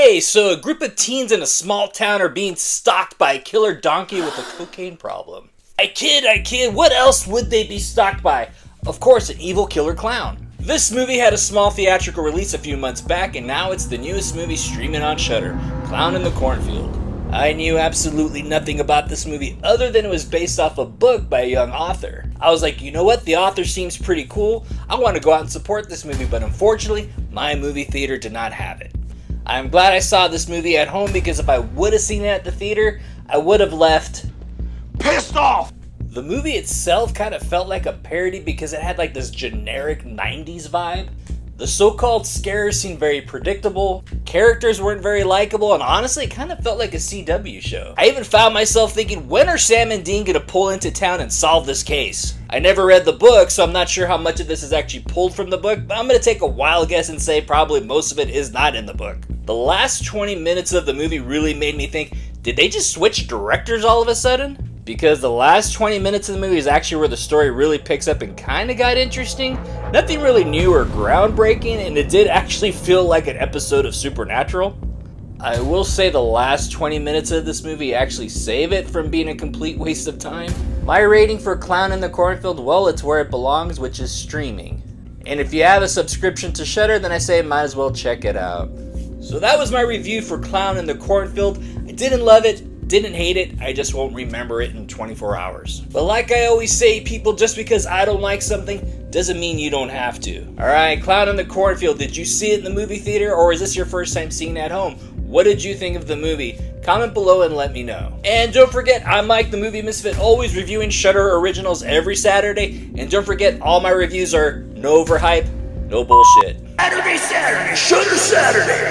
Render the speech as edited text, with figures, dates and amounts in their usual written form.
Okay, so a group of teens in a small town are being stalked by a killer donkey with a cocaine problem. I kid, what else would they be stalked by? Of course, an evil killer clown. This movie had a small theatrical release a few months back, and now it's the newest movie streaming on Shudder, Clown in the Cornfield. I knew absolutely nothing about this movie other than it was based off a book by a young author. I was like, you know what, the author seems pretty cool, I want to go out and support this movie, but unfortunately, my movie theater did not have it. I'm glad I saw this movie at home because if I would have seen it at the theater, I would have left pissed off! The movie itself kind of felt like a parody because it had like this generic 90s vibe. The so-called scares seemed very predictable, characters weren't very likable, and honestly it kind of felt like a CW show. I even found myself thinking, when are Sam and Dean gonna pull into town and solve this case? I never read the book, so I'm not sure how much of this is actually pulled from the book, but I'm gonna take a wild guess and say probably most of it is not in the book. The last 20 minutes of the movie really made me think, did they just switch directors all of a sudden? Because the last 20 minutes of the movie is actually where the story really picks up and kind of got interesting. Nothing really new or groundbreaking, and it did actually feel like an episode of Supernatural. I will say the last 20 minutes of this movie actually save it from being a complete waste of time. My rating for Clown in the Cornfield, well, it's where it belongs, which is streaming. And if you have a subscription to Shudder, then I say might as well check it out. So that was my review for Clown in the Cornfield. I didn't love it, didn't hate it, I just won't remember it in 24 hours. But like I always say, people, just because I don't like something doesn't mean you don't have to. Alright, Clown in the Cornfield, did you see it in the movie theater or is this your first time seeing it at home? What did you think of the movie? Comment below and let me know. And don't forget, I'm Mike the Movie Misfit, always reviewing Shudder originals every Saturday. And don't forget, all my reviews are no overhype, no bullshit. Saturday, Shudder Saturday!